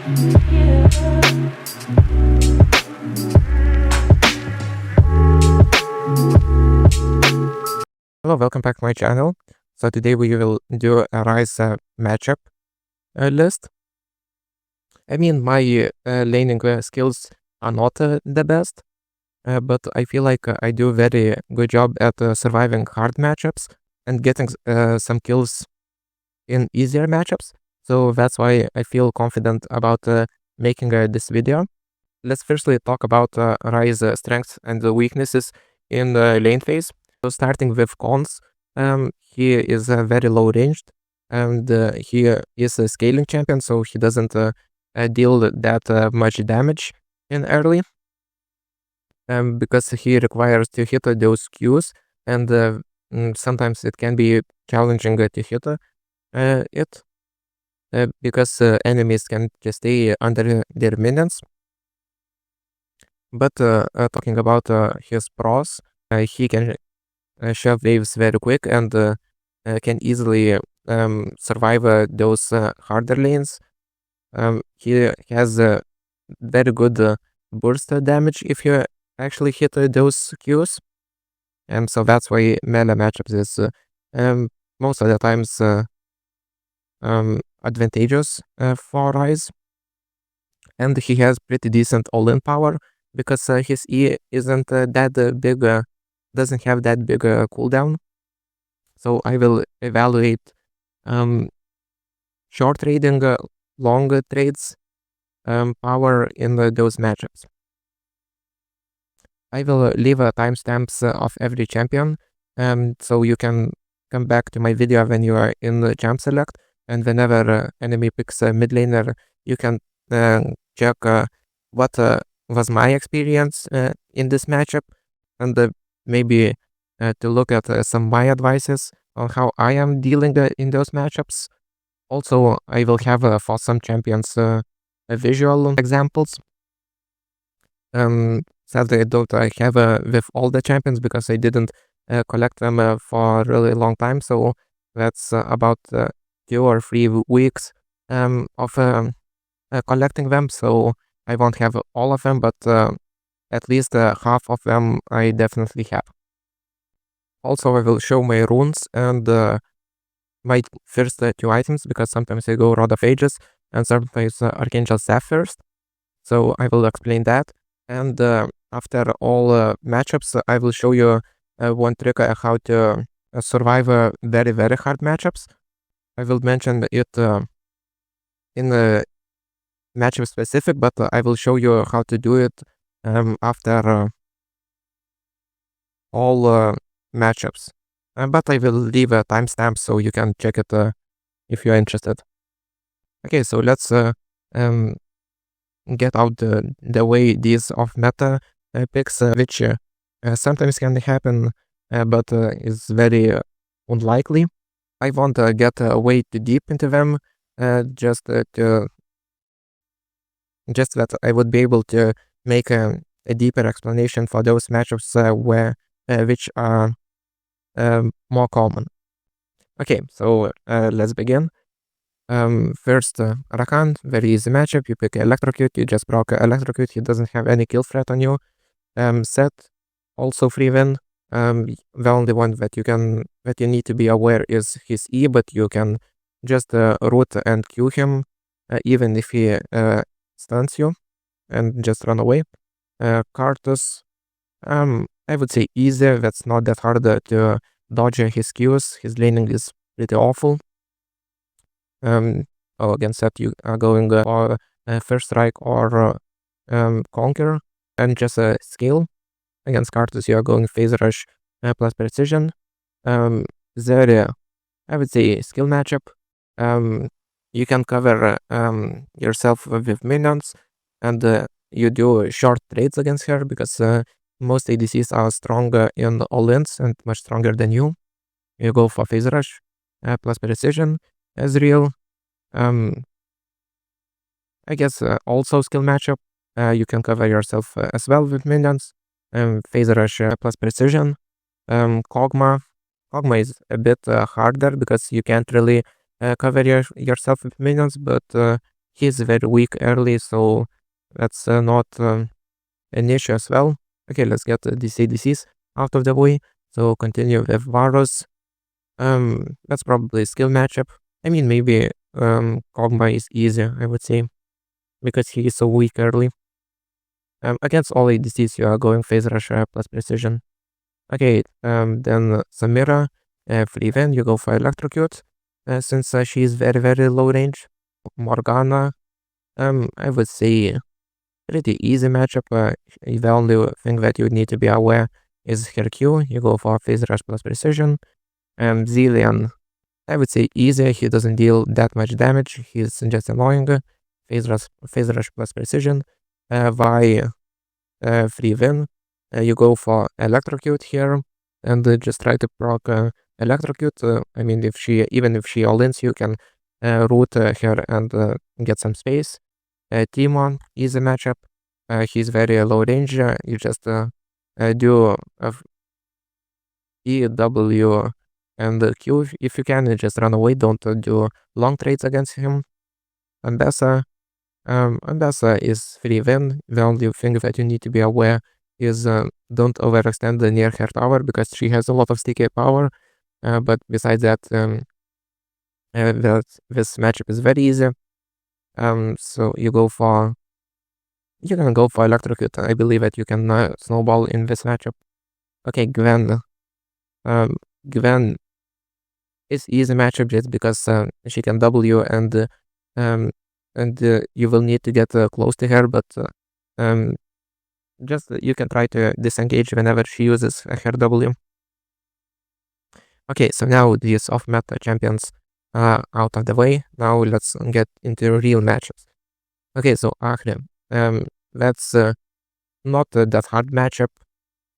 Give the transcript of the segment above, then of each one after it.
Hello, welcome back to my channel. So today we will do a Ryze matchup list. I mean, my laning skills are not the best, but I feel like I do a very good job at surviving hard matchups and getting some kills in easier matchups. So that's why I feel confident about making this video. Let's firstly talk about Ryze strengths and weaknesses in the lane phase. So starting with cons, he is very low ranged, and he is a scaling champion, so he doesn't deal that much damage in early, because he requires to hit those Qs, and sometimes it can be challenging to hit it, because enemies can just stay under their minions. But talking about his pros, he can shove waves very quick and can easily survive those harder lanes. He has very good burst damage if you actually hit those Qs. So that's why melee matchups is most of the times advantageous for Ryze. And he has pretty decent all-in power because his E isn't that big, doesn't have that big cooldown. So I will evaluate short trading, long trades power in those matchups. I will leave timestamps of every champion, so you can come back to my video when you are in the champ select, and whenever enemy picks a mid laner, you can check what was my experience in this matchup, and maybe to look at some of my advices on how I am dealing in those matchups. Also, I will have for some champions visual examples. Sadly, I don't have with all the champions because I didn't collect them for a really long time. So that's about 2 or 3 weeks of collecting them. So I won't have all of them, but at least half of them I definitely have. Also, I will show my runes and my first 2 items, because sometimes I go Rod of Ages and sometimes Archangel Staff first. So I will explain that. And after all matchups, I will show you one trick how to survive very, very hard matchups. I will mention it in the matchup specific, but I will show you how to do it after all matchups. But I will leave a timestamp so you can check it if you're interested. Okay, so let's get out the way these off meta picks, which sometimes can happen, but is very unlikely. I won't get way too deep into them, just that I would be able to make a deeper explanation for those matchups which are more common. Okay, so let's begin. First, Rakan, very easy matchup. You pick Electrocute, you just proc Electrocute, he doesn't have any kill threat on you. Set, also free win. The only one that you need to be aware is his E, but you can just root and Q him, even if he stuns you, and just run away. Karthus, I would say easy. That's not that hard to dodge his Qs. His laning is pretty awful. Against that you are going for First Strike or Conquer and just scale. Against Karthus you are going Phase Rush plus Precision. Xerath, I would say skill matchup. You can cover yourself with minions, and you do short trades against her because most ADCs are stronger in all-ins and much stronger than you. You go for Phase Rush plus Precision. Ezreal, I guess also skill matchup. You can cover yourself as well with minions. Phase Rush plus Precision. Kog'Maw is a bit harder because you can't really cover yourself with minions, but he's very weak early, so that's not an issue as well. Okay, let's get the DCs out of the way. So continue with Varus. That's probably a skill matchup. I mean, maybe Kog'Maw is easier, I would say, because he is so weak early. Against all ADCs, you are going phase rush plus precision. Okay, then Samira, free Ven, you go for electrocute, since she is very low range. Morgana, I would say pretty easy matchup. The only thing that you need to be aware is her Q. You go for phase rush plus precision. Zilean, I would say easy. He doesn't deal that much damage. He's just annoying. Phase rush plus precision. Hwei, free Ven. You go for electrocute here, and just try to proc electrocute. I mean, even if she all-ins, you can root her and get some space. Timon, easy matchup. He's very low range. You just do E, W, and Q if you can. Just run away. Don't do long trades against him. Ambessa is free Ven. The only thing that you need to be aware is don't overextend near her tower, because she has a lot of sticky power. But besides that, this matchup is very easy. So you can go for electrocute. I believe that you can snowball in this matchup. Okay, Gwen. Gwen is easy matchup just because she can W, and you will need to get close to her, but just you can try to disengage whenever she uses her W. Okay, so now these off-meta champions out of the way. Now let's get into real matchups. Okay, so Ahri. That's not that hard matchup.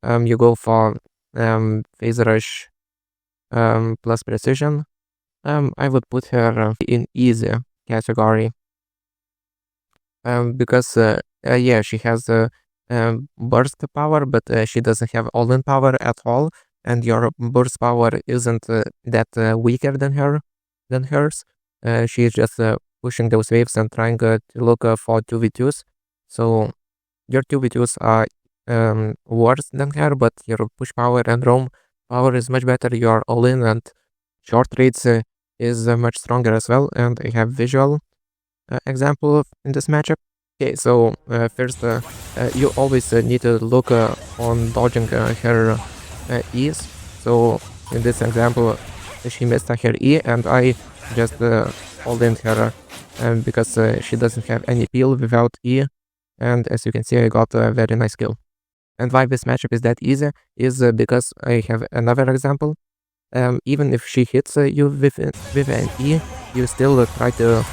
You go for phase rush plus precision. I would put her in easy category. Because yeah, she has burst power, but she doesn't have all-in power at all, and your burst power isn't that weaker than hers. She is just pushing those waves and trying to look for 2v2s. So your 2v2s are worse than her, but your push power and roam power is much better. Your all-in and short trades is much stronger as well, and I have visual example in this matchup. Okay, so first you always need to look on dodging her E's. So in this example, she missed her E, and I just all-in her because she doesn't have any peel without E, and as you can see, I got a very nice kill. And why this matchup is that easy is because I have another example. Even if she hits you with an E, you still try to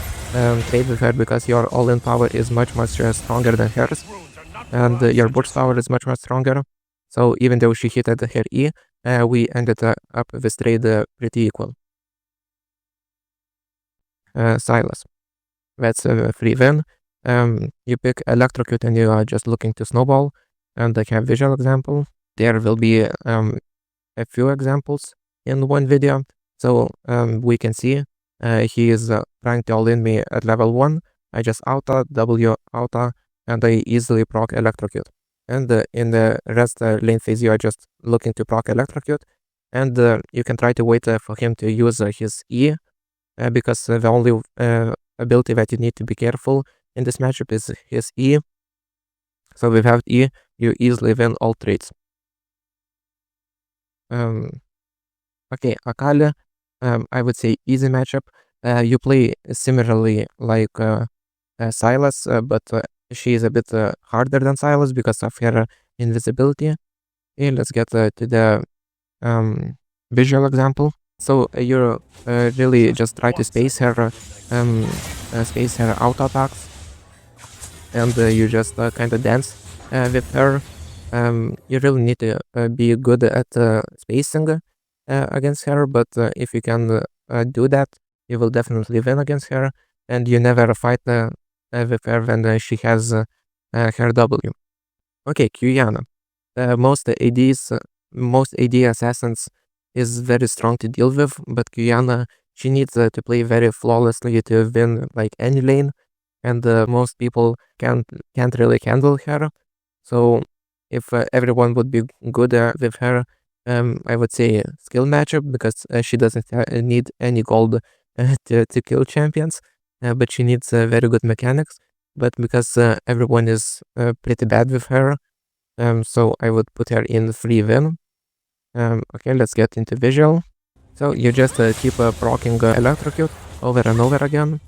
trade with her, because your all-in power is much stronger than hers, and your burst power is much stronger. So even though she hit her E, we ended up with trade pretty equal. Sylas. That's a free Ven. You pick electrocute and you are just looking to snowball, and I have visual example. There will be a few examples in one video. So we can see he is trying to all-in me at level 1. I just auto, W auto, and I easily proc electrocute. And in the rest lane phase, you are just looking to proc electrocute, and you can try to wait for him to use his E, because the only ability that you need to be careful in this matchup is his E. So without E, you easily win all trades. Okay, Akali, I would say easy matchup. You play similarly like Sylas, but she is a bit harder than Sylas because of her invisibility. Okay, let's get to the visual example. So you really just try to space her auto attacks, and you just kind of dance with her. You really need to be good at spacing against her, but if you can do that, you will definitely win against her, and you never fight with her when she has her W. Okay, Quiyana. Most AD assassins is very strong to deal with, but Quiyana, she needs to play very flawlessly to win like any lane. and most people can't really handle her. So if everyone would be good with her, I would say skill matchup, because she doesn't need any gold to kill champions, but she needs very good mechanics. But because everyone is pretty bad with her, so I would put her in free win. Okay, let's get into visual. So you just keep proccing electrocute over and over again.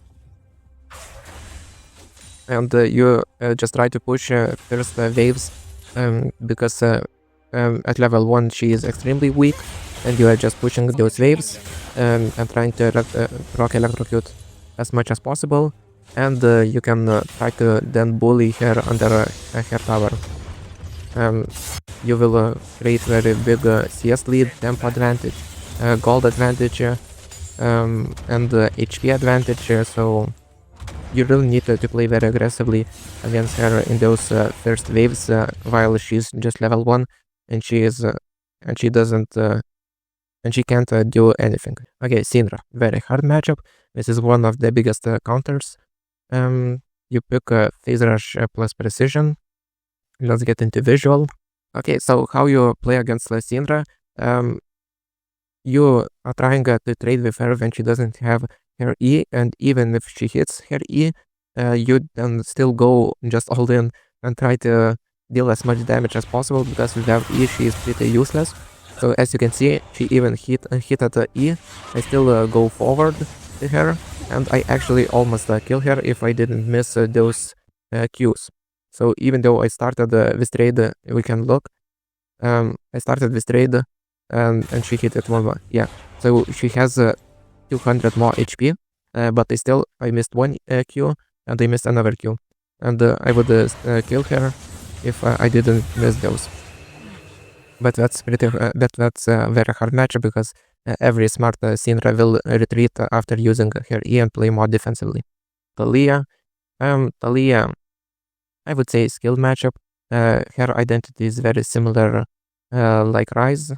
And you just try to push first waves, because at level 1 she is extremely weak, and you are just pushing those waves and trying to proc electrocute as much as possible, and you can try to then bully her under her tower. You will create very big CS lead, tempo advantage, gold advantage, and HP advantage, so you really need to play very aggressively against her in those first waves while she's just level 1 and she can't do anything. Okay, Syndra, very hard matchup. This is one of the biggest counters. You pick phase rush plus precision. Let's get into visual. Okay, so how you play against Syndra? You are trying to trade with her when she doesn't have her E, and even if she hits her E, you then still go just all in and try to deal as much damage as possible, because without E she is pretty useless. So as you can see, she even hit at the E. I still go forward to her, and I actually almost kill her if I didn't miss those Qs. So even though I started this trade, we can look. I started this trade, and she hit it 1-1. Yeah, so she has 200 more HP, but I missed one Q, and I missed another Q, and I would kill her if I didn't miss those. But that's pretty. That's a very hard matchup, because every smart Syndra will retreat after using her E and play more defensively. Talia, I would say skill matchup. Her identity is very similar, like Ryze.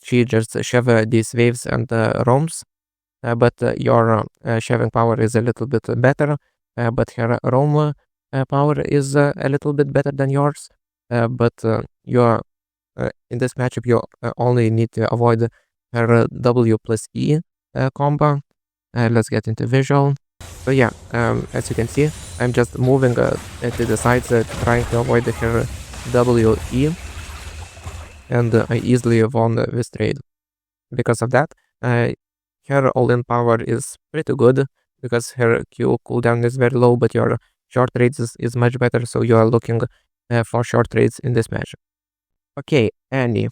She just shove these waves and roams, but your shoving power is a little bit better, but her roam power is a little bit better than yours. But in this matchup you only need to avoid her W plus E combo. Let's get into visual. So yeah, as you can see, I'm just moving to the sides, trying to avoid her W E, and I easily won this trade. Because of that, her all-in power is pretty good, because her Q cooldown is very low, but your short trades is much better, so you are looking for short trades in this match. Okay, Annie.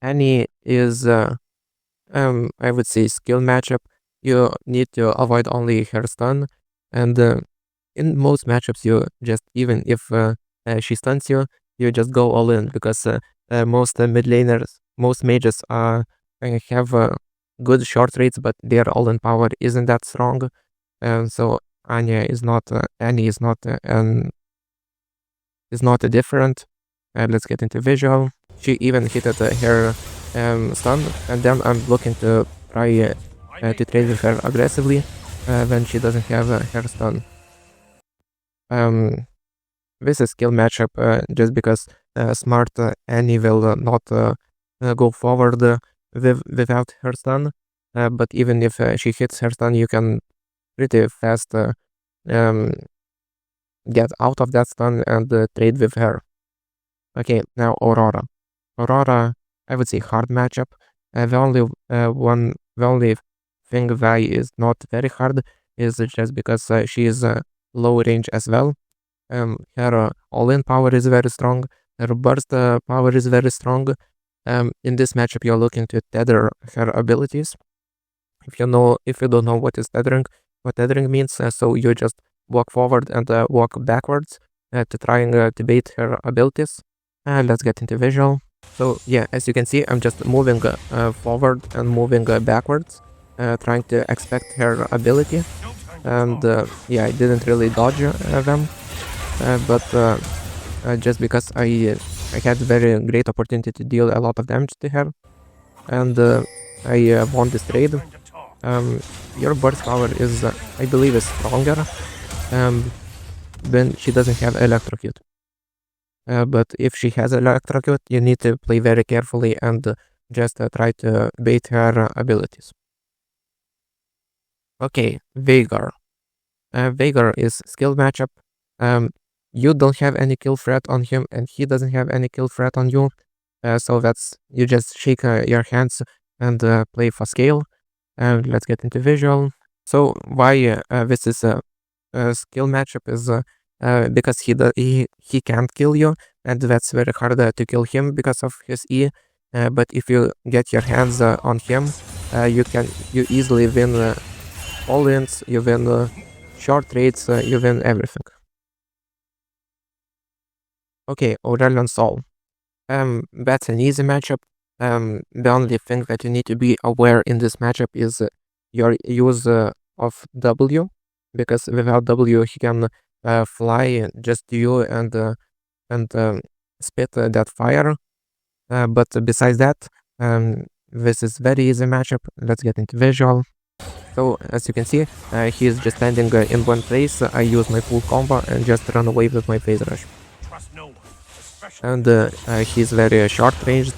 Annie is, I would say, skill matchup. You need to avoid only her stun, and in most matchups, you just, even if she stuns you, you just go all in, because most mid laners, most mages have good short rates, but their all-in power isn't that strong, and so Annie is not different. Let's get into visual. She even hit at her stun, and then I'm looking to try to trade with her aggressively when she doesn't have her stun. This is skill matchup, just because smart Annie will not go forward without her stun, but even if she hits her stun, you can pretty fast get out of that stun and trade with her. Okay, now Aurora. Aurora, I would say hard matchup. The only thing why is not very hard is just because she is low range as well. Her all-in power is very strong. Her burst power is very strong. In this matchup, you're looking to tether her abilities. If you don't know what tethering means, so you just walk forward and walk backwards to trying to bait her abilities. Let's get into visual. So yeah, as you can see, I'm just moving forward and moving backwards, trying to expect her ability. And yeah, I didn't really dodge them, but just because I had very great opportunity to deal a lot of damage to her, and I won this trade. Your burst power is, I believe, is stronger, then she doesn't have electrocute. But if she has electrocute, you need to play very carefully and just try to bait her abilities. Okay, Veigar. Veigar is skill matchup. You don't have any kill threat on him, and he doesn't have any kill threat on you. So that's you just shake your hands and play for scale. Let's get into visual. So why this is a skill matchup is because he can't kill you, and that's very hard to kill him because of his E. But if you get your hands on him, you easily win all-ins, you win short trades, you win everything. Okay, Aurelion Soul. That's an easy matchup. The only thing that you need to be aware in this matchup is your use of W, because without W he can fly just to you and spit that fire. But besides that, this is very easy matchup. Let's get into visual. So as you can see, he is just standing in one place. I use my full combo and just run away with my phase rush. And he's very short ranged,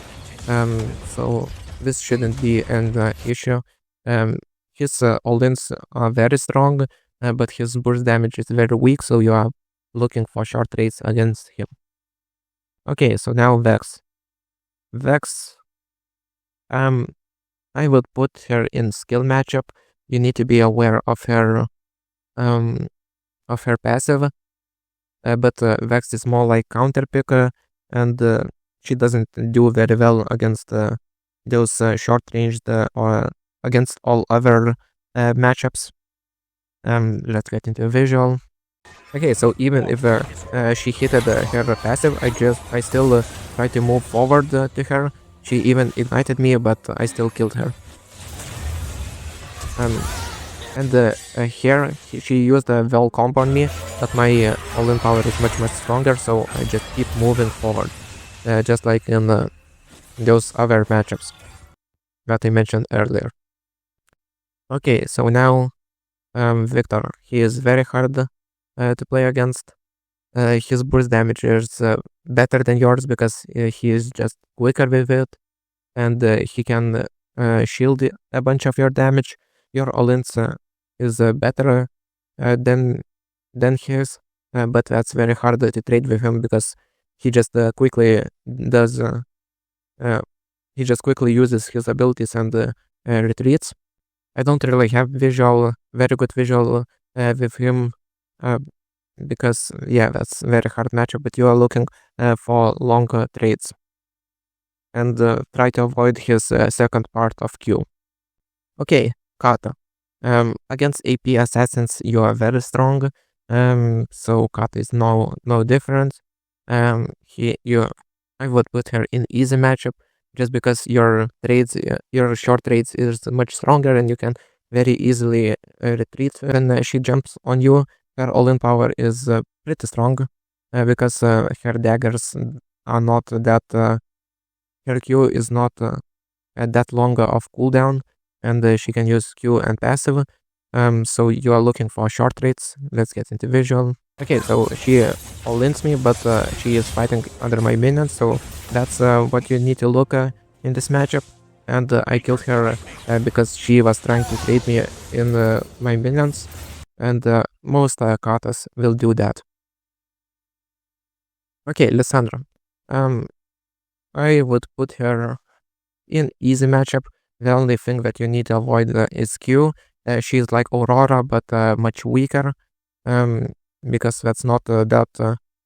so this shouldn't be an issue. His all-ins are very strong, but his burst damage is very weak, so you are looking for short trades against him. Okay, so now Vex. Vex, I would put her in skill matchup. You need to be aware of her passive. But Vex is more like counter picker, and she doesn't do very well against those short ranged or against all other matchups. Let's get into visual. Okay, so even if she hit her passive, I still try to move forward to her. She even ignited me, but I still killed her. And here she used a well combo on me, but my all-in power is much stronger, so I just keep moving forward, just like in those other matchups that I mentioned earlier. Okay, so now Viktor, he is very hard to play against. His burst damage is better than yours because he is just quicker with it, and he can shield a bunch of your damage. Your all-ins is better than his, but that's very hard to trade with him because he just quickly does. He just quickly uses his abilities and retreats. I don't really have very good visual with him, because yeah, that's very hard matchup. But you are looking for longer trades and try to avoid his second part of Q. Okay, Kata. Against AP assassins, you are very strong. So Kata is no different. I would put her in easy matchup just because your short trades is much stronger and you can very easily retreat when she jumps on you. Her all-in power is pretty strong because her daggers are not that. Her Q is not that long of cooldown, and she can use Q and passive. So you are looking for short trades. Let's get into visual. Okay, so she all-ins me, but she is fighting under my minions, so that's what you need to look in this matchup. And I killed her because she was trying to trade me in my minions, and most Katas will do that. Okay, Lissandra. I would put her in easy matchup. The only thing that you need to avoid is Q. She's like Aurora, but much weaker. Because that's not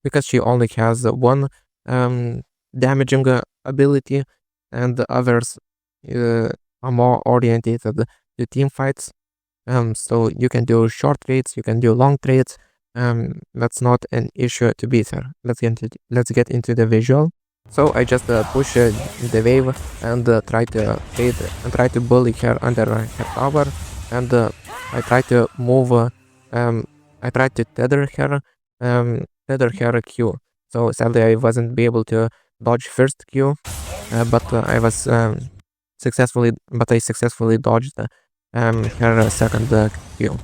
because she only has one damaging ability, and the others are more oriented to team fights. So you can do short trades, you can do long trades. That's not an issue to beat her. Let's get into the visual. So I just push the wave and try to trade and try to bully her under her tower, and I try to move. I tried to tether her Q. So sadly I wasn't able to dodge first Q, but I successfully dodged her second Q.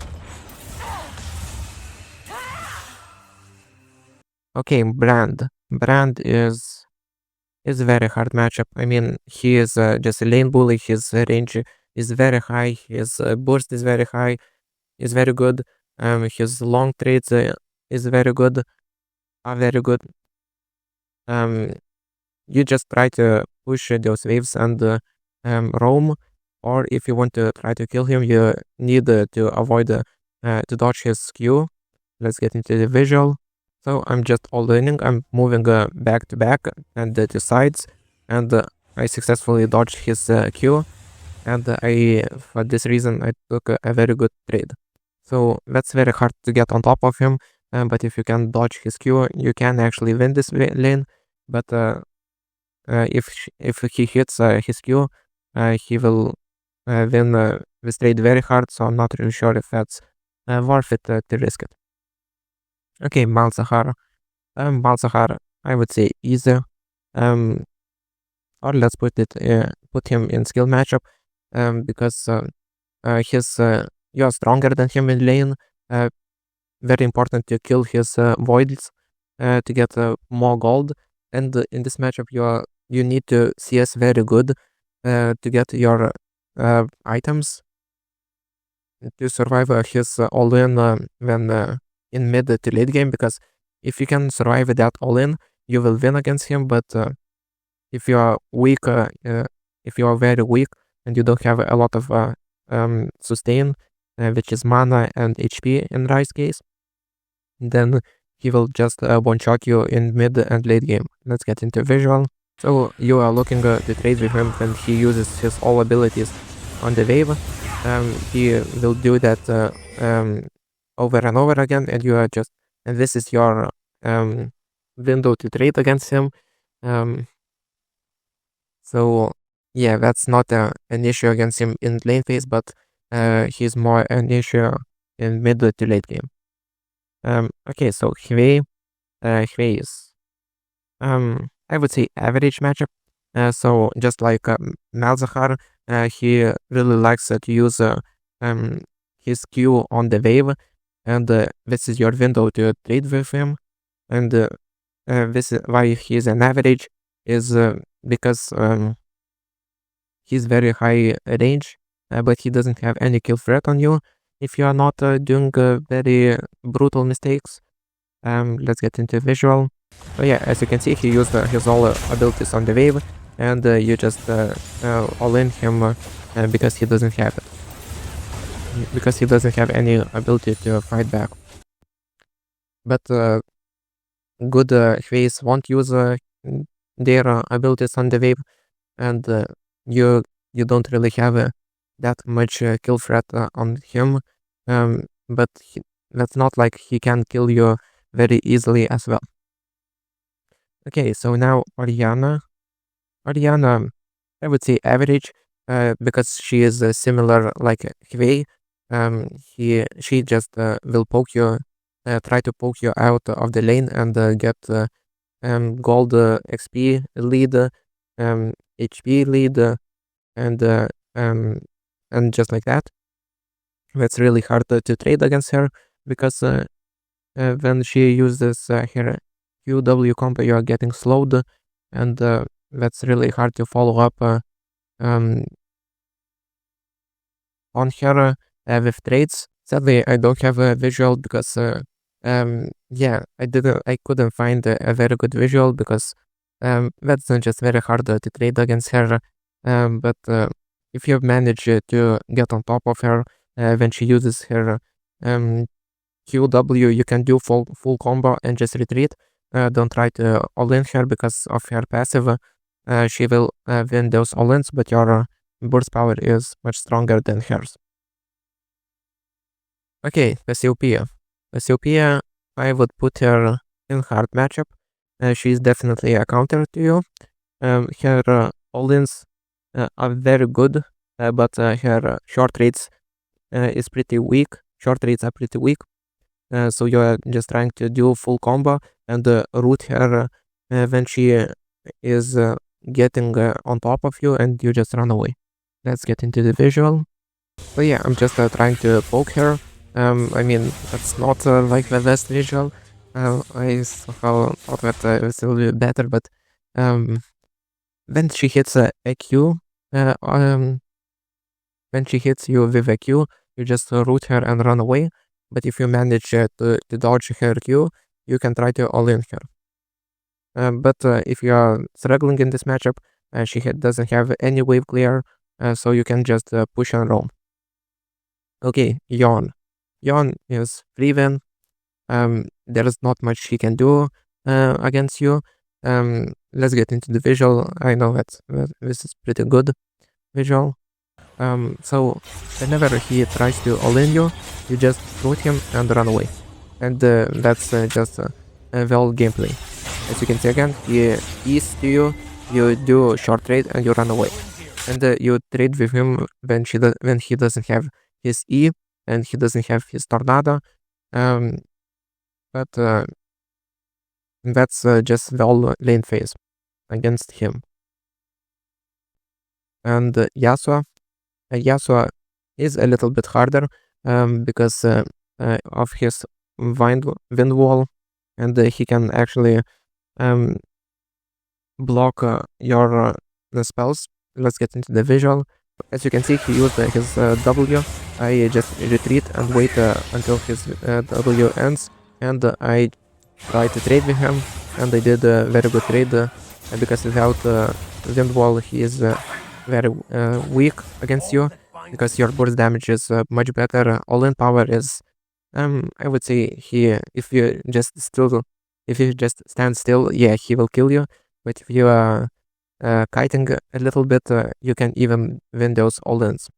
Okay, Brand. Brand is a very hard matchup. I mean, he is just a lane bully. His range is very high. His burst is very high. Is very good. His long trades is very good. Are very good. You just try to push those waves and roam, or if you want to try to kill him, you need to avoid to dodge his Q. Let's get into the visual. So I'm just all inning. I'm moving back to back and to sides, and I successfully dodged his Q. And for this reason, I took a very good trade. So that's very hard to get on top of him. But if you can dodge his Q, you can actually win this lane. But if he hits his Q, he will win this trade very hard. So I'm not really sure if that's worth it to risk it. Okay, Malz. Malz, I would say easy. Or let's put him in skill matchup. Because you're stronger than him in lane. Very important to kill his voids to get more gold. And in this matchup, you need to CS very good to get your items to survive his all-in when in mid to late game. Because if you can survive that all-in, you will win against him. But if you are weak, if you are very weak and you don't have a lot of sustain, which is mana and HP in Ryze case, then he will just one-shot you in mid and late game. Let's get into visual. So you are looking to trade with him when he uses his all abilities on the wave. He will do that over and over again, and you are just, and this is your window to trade against him. So yeah, that's not an issue against him in lane phase, but he's more an issue in mid to late game. Okay, so Hwei is I would say average matchup. So just like Malz, he really likes to use his Q on the wave, and this is your window to trade with him. And this is why he's an average, is because he's very high range, but he doesn't have any kill threat on you if you are not doing very brutal mistakes. Let's get into visual. So yeah, as you can see, he used his all abilities on the wave, and you just all in him because he doesn't have it. Because he doesn't have any ability to fight back. But good Hweis won't use their abilities on the wave, and you don't really have that much kill threat on him. But that's not like he can kill you very easily as well. Okay, so now Orianna, I would say average, because she is similar like Hwei. She just will poke you, try to poke you out of the lane and get gold XP lead, HP lead, and just like that. That's really hard to trade against her, because when she uses her QW combo, you are getting slowed, and that's really hard to follow up on her with trades. Sadly, I don't have a visual because yeah, I couldn't find a very good visual, because that's just very hard to trade against her. But if you manage to get on top of her when she uses her QW, you can do full combo and just retreat. Don't try to all-in her because of her passive. She will win those all-ins, but your burst power is much stronger than hers. Okay, Cassiopeia. Cassiopeia, I would put her in hard matchup. She's definitely a counter to you. Her all-ins are very good, but her short rates is pretty weak. Short rates are pretty weak. So you're just trying to do full combo and root her when she is getting on top of you, and you just run away. Let's get into the visual. So yeah, I'm just trying to poke her. I mean, that's not like the best visual, I somehow thought that it will be better, but um, when she hits a Q, when she hits you with a Q, you just root her and run away. But if you manage to dodge her Q, you can try to all in her. But if you are struggling in this matchup, she doesn't have any wave clear, so you can just push and roam. Okay, Yone. Yone is free win. There is not much he can do against you. Let's get into the visual. I know that this is pretty good visual. So whenever he tries to all-in you, you just root him and run away. And that's just well gameplay. As you can see again, he E's to you, you do short trade and you run away. And you trade with him when he doesn't have his E and he doesn't have his Tornado. But that's just well lane phase against him. And Yasuo is a little bit harder because of his wind wall, and he can actually block your the spells. Let's get into the visual. As you can see, he used his W. I just retreat and wait until his W ends, and I try to trade with him, and I did a very good trade because without wind wall he is very weak against you, because your burst damage is much better. All-in power is I would say if you just stand still, yeah, he will kill you. But if you are kiting a little bit, you can even win those all-ins.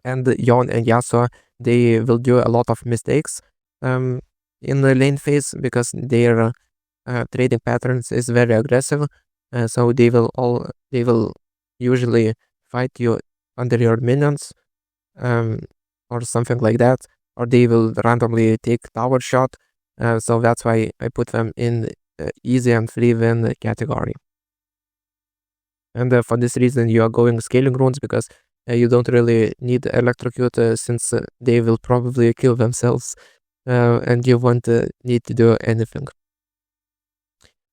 And Yone and Yasuo, they will do a lot of mistakes in the lane phase because their trading patterns is very aggressive. So they will usually fight you under your minions, or something like that, or they will randomly take tower shot. So that's why I put them in easy and free win category. And for this reason, you are going scaling runes because you don't really need electrocute since they will probably kill themselves, and you won't need to do anything.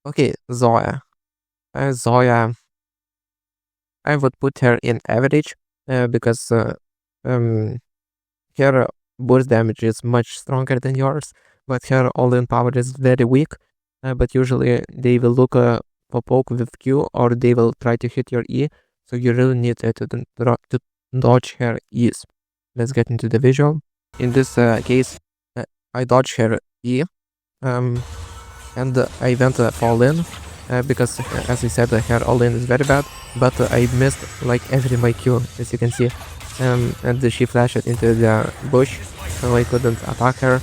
Okay, Zoya. Zoya, I would put her in average because her burst damage is much stronger than yours, but her all-in power is very weak. But usually they will look for poke with Q, or they will try to hit your E, so you really need to dodge her E's. Let's get into the visual. In this case, I dodged her E, and I went for all-in, because as I said, her all-in is very bad, but I missed like every my Q, as you can see, and she flashed into the bush, so I couldn't attack her,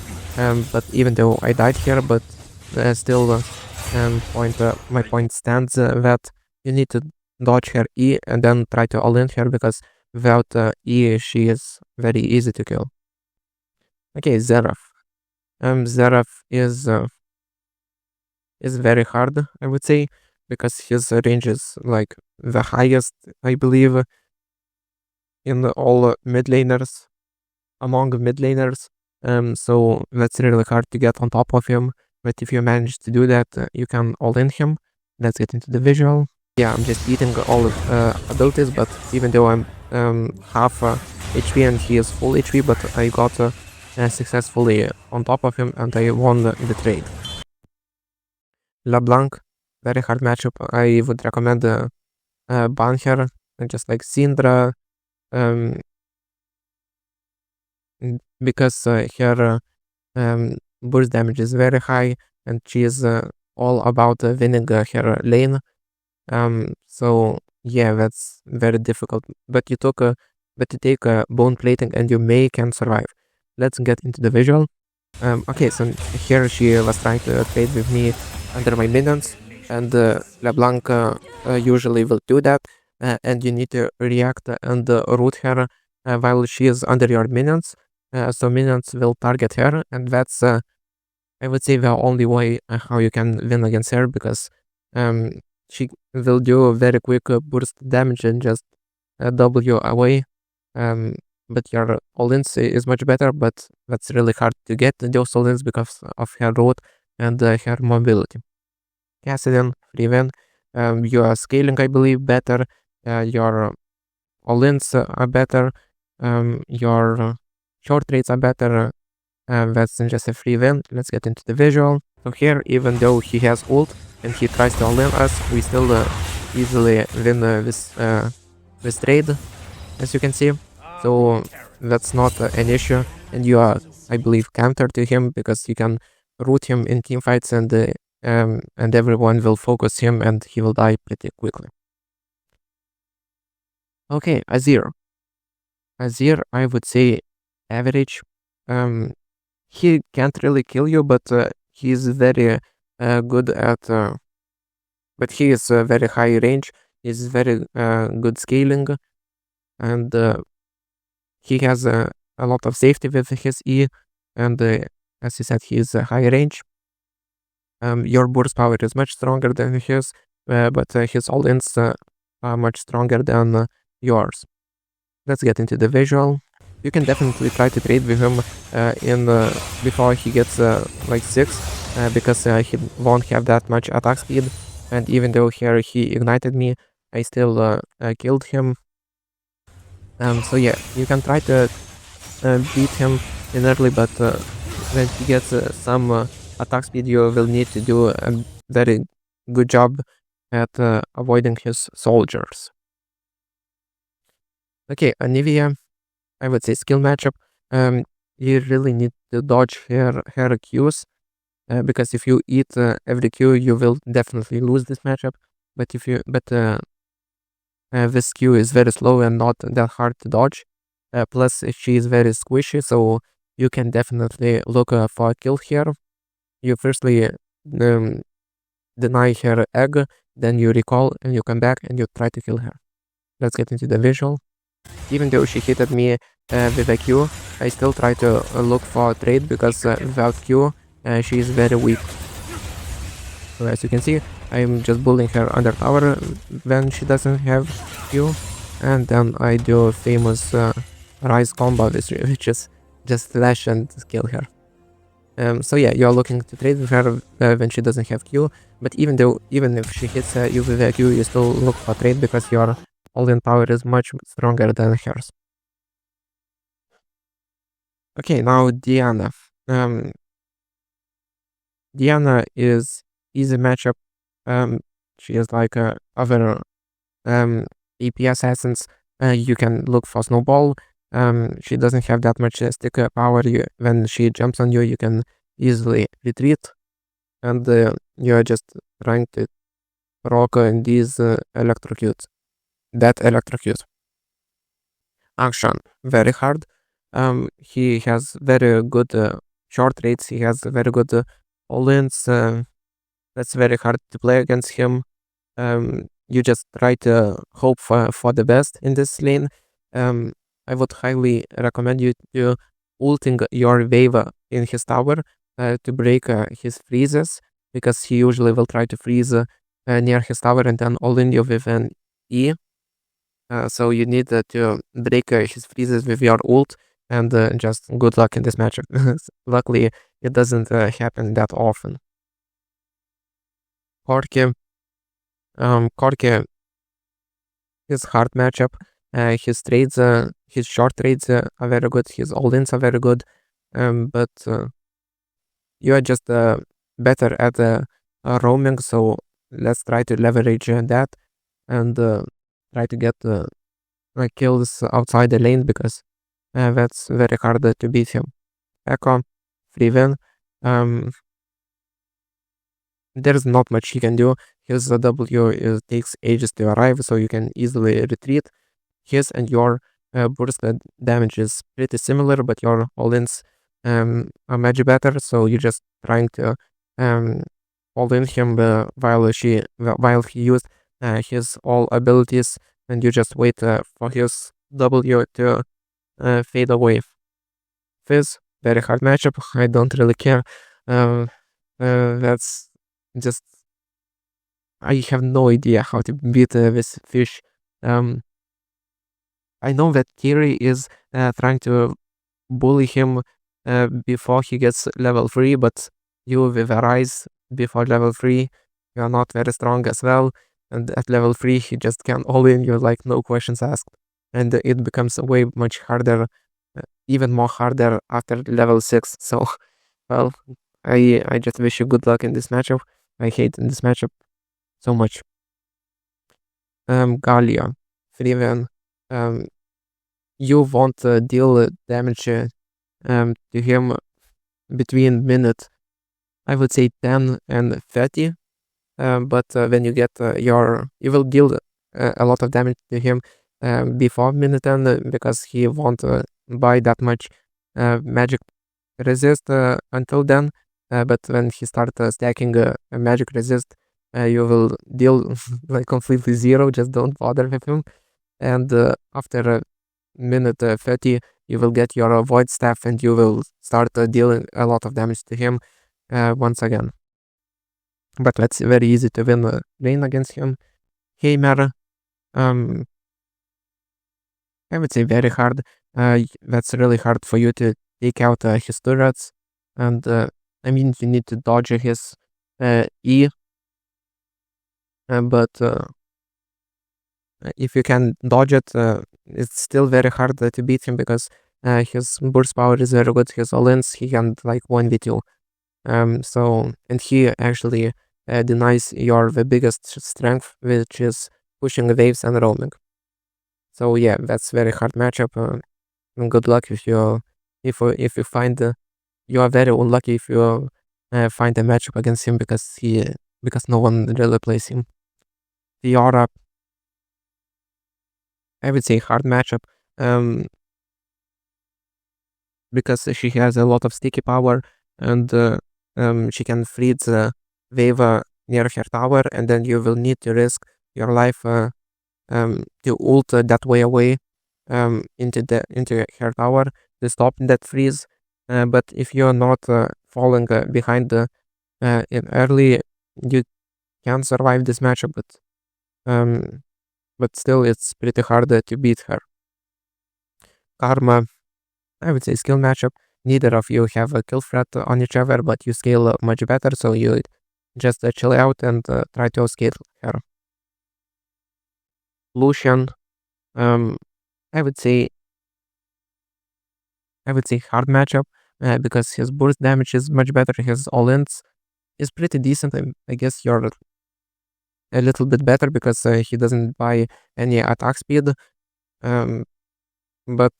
but even though I died here, but still my point stands that you need to dodge her E and then try to all-in her, because without E she is very easy to kill. Okay, Xerath. Xerath is very hard, I would say, because his range is like the highest, I believe, in all mid laners, among mid laners. So that's really hard to get on top of him. But if you manage to do that, you can all-in him. Let's get into the visual. Yeah, I'm just eating all abilities, but even though I'm half HP and he is full HP, but I got successfully on top of him and I won the trade. LeBlanc, very hard matchup. I would recommend ban her, just like Syndra, because her burst damage is very high and she is all about winning her lane. So yeah, that's very difficult. But you take bone plating and you can survive. Let's get into the visual. Okay, so here she was trying to trade with me under my minions, and LeBlanc usually will do that, and you need to react and root her while she is under your minions. So minions will target her, and that's I would say the only way how you can win against her, because she will do very quick burst damage and just W away. but your all-ins is much better, but that's really hard to get those all-ins because of her road and her mobility. Cassidy, Riven, your scaling, I believe, better, your all-ins are better, your short rates are better. That's just a free win. Let's get into the visual. So here, even though he has ult and he tries to all-in us, we still easily win this trade, as you can see. So that's not an issue, and you are, I believe, counter to him because you can root him in team fights and everyone will focus him and he will die pretty quickly. Okay, Azir. Azir, I would say average. He can't really kill you, but he's very good at. But he is very high range. He's very good scaling, and he has a lot of safety with his E. And as you said, he is high range. Your burst power is much stronger than his, but his all-ins are much stronger than yours. Let's get into the visual. You can definitely try to trade with him before he gets like 6, because he won't have that much attack speed. And even though here he ignited me, I still killed him. So yeah, you can try to beat him in early, but when he gets some attack speed, you will need to do a very good job at avoiding his soldiers. Okay, Anivia, I would say skill matchup. You really need to dodge her Qs, because if you eat every Q, you will definitely lose this matchup. But this Q is very slow and not that hard to dodge. Plus, she is very squishy, so you can definitely look for a kill here. You firstly deny her egg, then you recall and you come back and you try to kill her. Let's get into the visual. Even though she hit me with a Q, I still try to look for a trade because without Q, she is very weak. So as you can see, I'm just bullying her under tower when she doesn't have Q, and then I do a famous Ryze combo, which is just flash and kill her. So yeah, you are looking to trade with her when she doesn't have Q, but even if she hits you with a Q, you still look for trade because your all-in power is much stronger than hers. Okay, now Diana. Diana is easy matchup. She is like other AP assassins. You can look for snowball. She doesn't have that much stick power. When she jumps on you, you can easily retreat, and you are just trying to rock these electrocutes. That electrocute. Akshan, very hard. He has very good short rates. He has very good all-ins. That's very hard to play against him. You just try to hope for the best in this lane. I would highly recommend you to ulting your wave in his tower to break his freezes, because he usually will try to freeze near his tower and then all-in you with an E. So you need to break his freezes with your ult, and just good luck in this matchup. Luckily, it doesn't happen that often. Corki. Corki is hard matchup. His trades, his short trades are very good. His all-ins are very good. But you are just better at roaming. So let's try to leverage that and try to get kills outside the lane, because that's very hard to beat him. Ekko, free win. There's not much he can do. His W takes ages to arrive, so you can easily retreat. His and your burst damage is pretty similar, but your all-ins are much better, so you're just trying to all-in him while he used his all abilities, and you just wait for his W to fade away. Fizz, very hard matchup. I don't really care. That's just, I have no idea how to beat this fish. I know that Kiri is trying to bully him before he gets level 3, but you with a Ryze before level 3, you are not very strong as well, and at level 3 he just can all in you like no questions asked, and it becomes way much harder, even more harder after level 6, so, well, I just wish you good luck in this matchup. I hate this matchup so much. Galio, 3-1. You won't deal damage to him between minute, I would say 10 and 30. But when you get you will deal a lot of damage to him before minute 10 because he won't buy that much magic resist until then. But when he starts stacking a magic resist, you will deal like completely zero. Just don't bother with him. And after minute 30, you will get your void staff and you will start dealing a lot of damage to him once again. But that's very easy to win lane against him. Heimer, I would say very hard. That's really hard for you to take out his turrets, and I mean you need to dodge his E. But if you can dodge it, it's still very hard to beat him because his burst power is very good. His all-ins, he can like 1v2. So, and he actually denies your the biggest strength, which is pushing waves and roaming. So yeah, that's very hard matchup. And good luck if you find you are very unlucky if you find a matchup against him because no one really plays him. The Aurora, I would say hard matchup. Because she has a lot of sticky power and she can freeze the wave near her tower, and then you will need to risk your life to ult that way away into her tower to stop that freeze. But if you're not falling behind in early, you can survive this matchup. But still, it's pretty hard to beat her. Karma, I would say skill matchup. Neither of you have a kill threat on each other, but you scale much better, so you just chill out and try to escape her. Lucian, I would say hard matchup because his burst damage is much better. His all-ins is pretty decent. I guess you're a little bit better because he doesn't buy any attack speed. But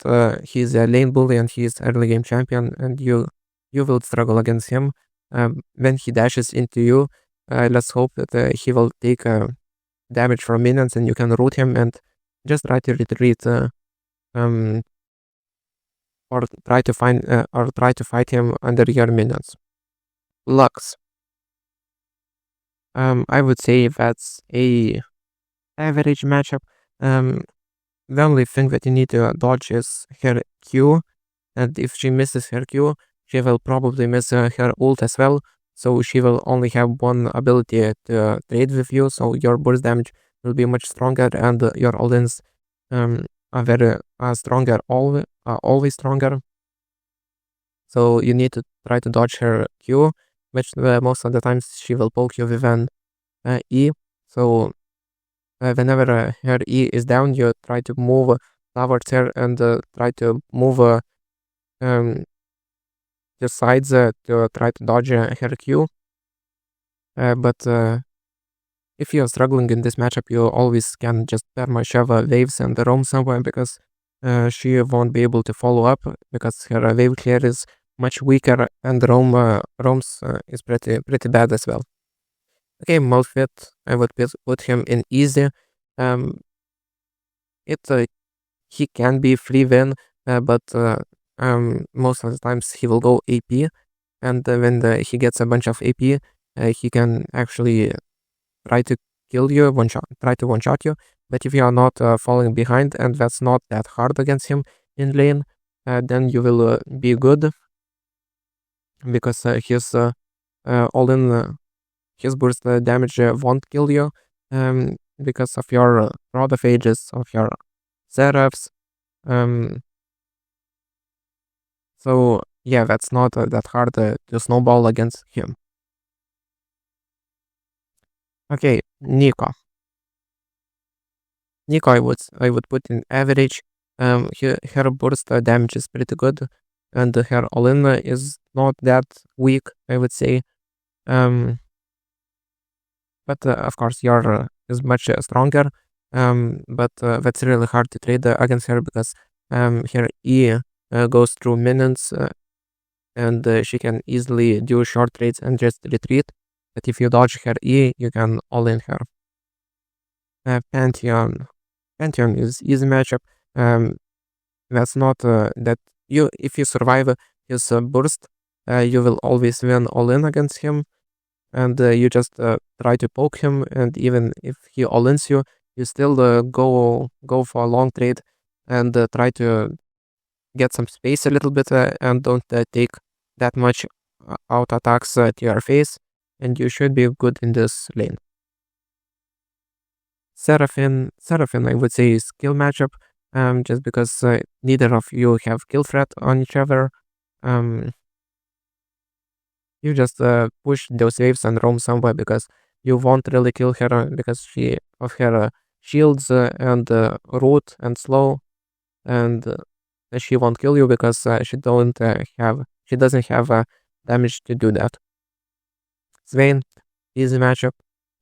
he's a lane bully and he's early game champion, and you will struggle against him. When he dashes into you, let's hope that he will take damage from minions and you can root him and just try to retreat or try to fight him under your minions. Lux. I would say that's a average matchup. The only thing that you need to dodge is her Q, and if she misses her Q, she will probably miss her ult as well, so she will only have one ability to trade with you, so your burst damage will be much stronger, and your all-ins are very stronger, always stronger. So you need to try to dodge her Q, which most of the times she will poke you with an E, so whenever her E is down, you try to move towards her and try to move your sides to try to dodge her Q. But if you're struggling in this matchup, you always can just perma-shove waves and roam somewhere because she won't be able to follow up because her wave clear is much weaker and roams is pretty bad as well. Okay, Malphite, I would put him in easy. He can be free win, but most of the times he will go AP, and when he gets a bunch of AP, he can actually try to kill you, try to one-shot you. But if you are not falling behind, and that's not that hard against him in lane, then you will be good because his all-in his burst damage won't kill you because of your Rod of Ages, of your Xeraths, So yeah, that's not that hard to snowball against him. Okay, Neeko. Neeko, I would put in average. Her burst damage is pretty good, and her all-in is not that weak, I would say. Um, but of course, your is much stronger. But that's really hard to trade against her because her E goes through minions, and she can easily do short trades and just retreat. But if you dodge her E, you can all-in her. Pantheon. Pantheon is easy matchup. Um, that's not that you if you survive his burst, you will always win all-in against him, and you just try to poke him, and even if he all-ins you, you still go for a long trade and try to get some space a little bit and don't take that much out attacks to your face, and you should be good in this lane. Seraphine, I would say is skill matchup, just because neither of you have kill threat on each other. You just push those waves and roam somewhere because you won't really kill her because she of her shields and root and slow, and she won't kill you because she doesn't have damage to do that. Swain, easy matchup.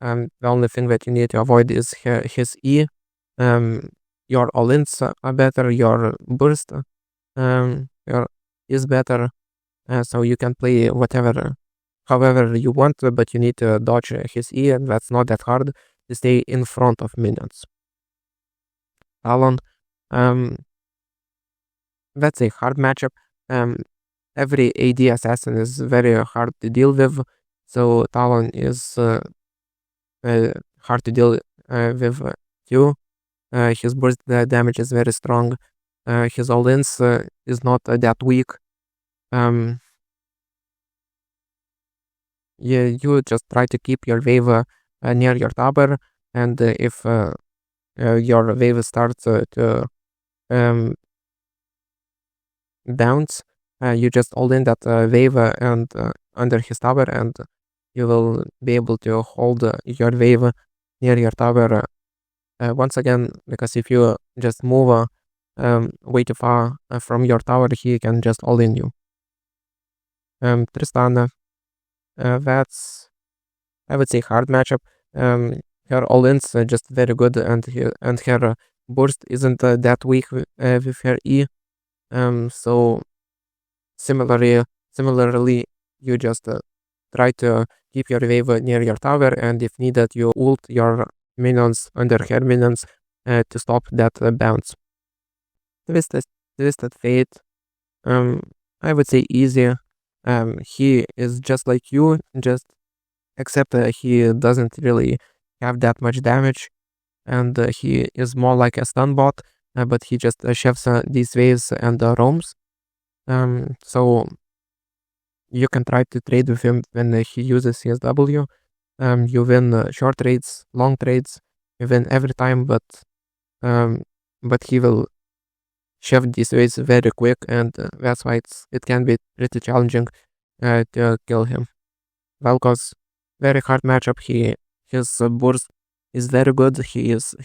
The only thing that you need to avoid is his E. Your all-ins are better. Your burst is better. So you can play however you want, but you need to dodge his E, and that's not that hard to stay in front of minions. Talon, that's a hard matchup. Every AD assassin is very hard to deal with, so Talon is hard to deal with too. His burst damage is very strong. His all-ins is not that weak. You just try to keep your wave near your tower, and if your wave starts to bounce, you just hold in that wave and under his tower, and you will be able to hold your wave near your tower once again, because if you just move way too far from your tower, he can just all in you. Tristana, that's, I would say, hard matchup. Her all-ins are just very good, and her burst isn't that weak with her E. So similarly, you just try to keep your wave near your tower, and if needed, you ult your minions under her minions to stop that bounce. Twisted Fate, I would say easy. He is just like you, just except he doesn't really have that much damage, and he is more like a stun bot, but he just chefs these waves and roams. So you can try to trade with him when he uses his W. You win short trades, long trades, you win every time, but he will chef these waves very quick, and that's why it can be pretty challenging to kill him. Vel'Koz, very hard matchup. His burst is very good. His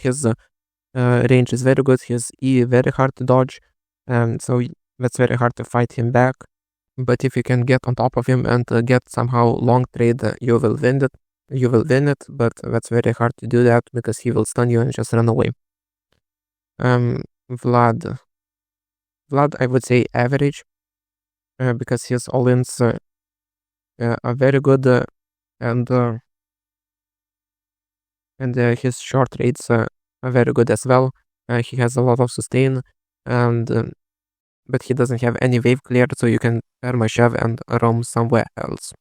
range is very good. His E very hard to dodge, so that's very hard to fight him back. But if you can get on top of him and get somehow long trade, you will win it. But that's very hard to do that because he will stun you and just run away. Vlad, I would say average, because his all-ins are very good, and his short trades are very good as well. He has a lot of sustain, and but he doesn't have any wave clear, so you can perma-shove and roam somewhere else.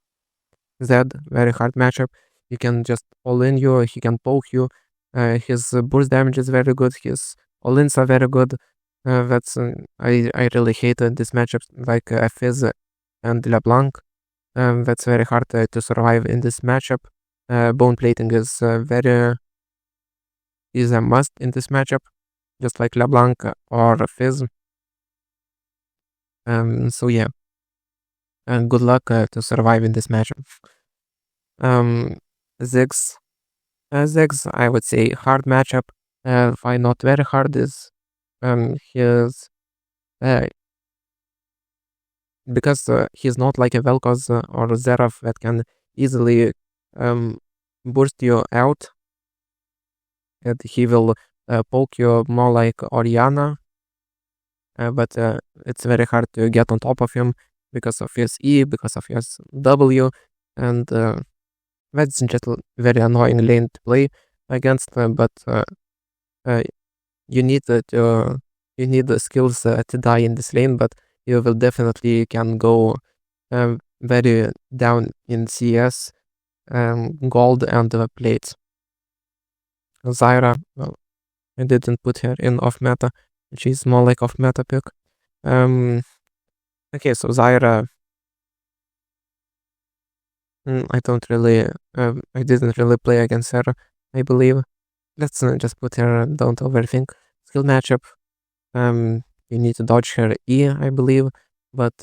Zed, very hard matchup. You can just all-in you, he can poke you. His burst damage is very good, his all-ins are very good. I really hated this matchup, like Fizz and LeBlanc. That's very hard to survive in this matchup. Bone plating is a must in this matchup, just like LeBlanc or Fizz. So yeah, and good luck to survive in this matchup. Ziggs. Ziggs, I would say hard matchup. Why not very hard is his because he's not like a Vel'Koz or Xerath that can easily burst you out, and he will poke you more like Orianna, but it's very hard to get on top of him because of his E, because of his W, and that's just a very annoying lane to play against, but you need you need the skills to die in this lane, but you will definitely can go very down in CS, gold and plates. Zyra, well, I didn't put her in off meta. She's more like off meta pick. Okay, so Zyra, I didn't really play against her, I believe. Let's just put her, don't overthink. Skill matchup, you need to dodge her E, I believe, but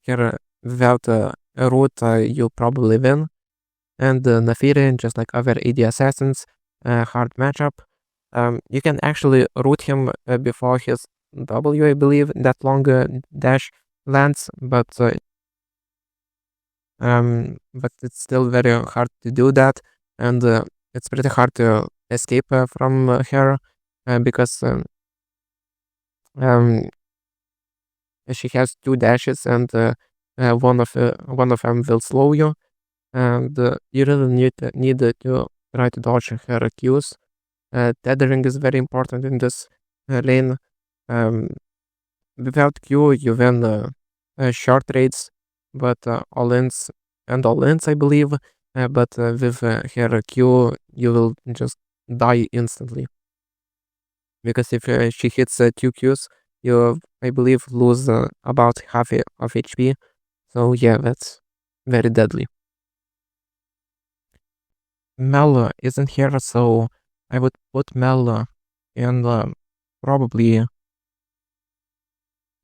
here without a root, you probably win. And Nafirin, just like other AD assassins, hard matchup. You can actually root him before his W, I believe, that long dash lands, but it's still very hard to do that, and it's pretty hard to escape from her because she has 2 dashes, and one of them will slow you, and you really need to try to dodge her Qs. Tethering is very important in this lane. Without Q, you win short trades, but all-ins, I believe. But with her Q, you will just die instantly. Because if she hits 2 Qs, you, I believe, lose about half of HP. So yeah, that's very deadly. Mel isn't here, so I would put Mel in probably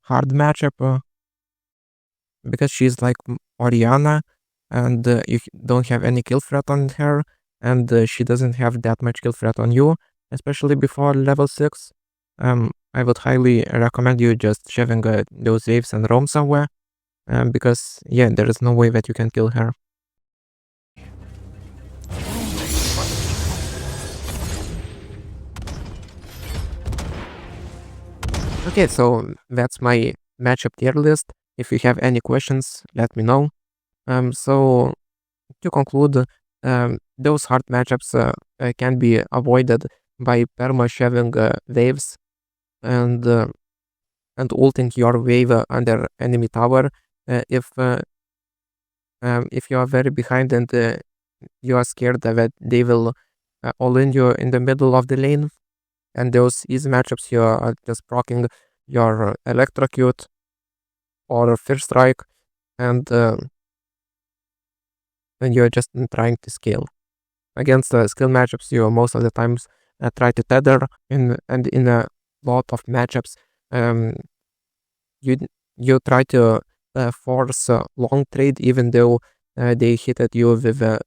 hard matchup because she's like Orianna, and you don't have any kill threat on her, and she doesn't have that much kill threat on you, especially before level 6. I would highly recommend you just shoving those waves and roam somewhere, because yeah, there is no way that you can kill her. Okay, so that's my matchup tier list. If you have any questions, let me know. So to conclude, those hard matchups can be avoided by perma-shoving waves and ulting your wave under enemy tower. If you are very behind and you are scared that they will all-in you in the middle of the lane, and those easy matchups you are just proccing your electrocute or first strike, and you're just trying to scale. Against skill matchups, you most of the times try to tether, and in a lot of matchups, you try to force long trade, even though they hit at you with a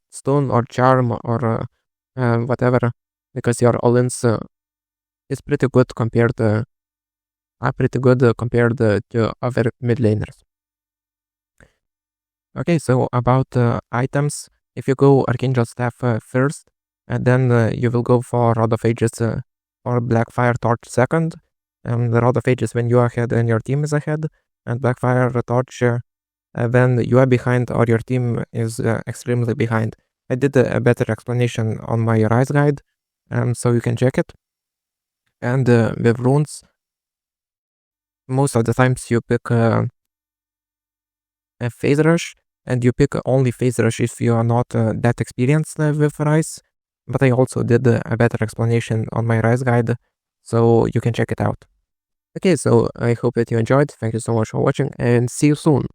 stun or charm or whatever, because your all-ins is pretty good compared to other mid laners. Okay, so about items, if you go Archangel Staff first, and then you will go for Rod of Ages or Blackfire Torch second. The Rod of Ages when you are ahead and your team is ahead, and Blackfire Torch when you are behind or your team is extremely behind. I did a better explanation on my Ryze guide, so you can check it. And with runes, most of the times you pick a Phase Rush, and you pick only Phase Rush if you are not that experienced with Ryze. But I also did a better explanation on my Ryze guide, so you can check it out. Okay, so I hope that you enjoyed. Thank you so much for watching, and see you soon.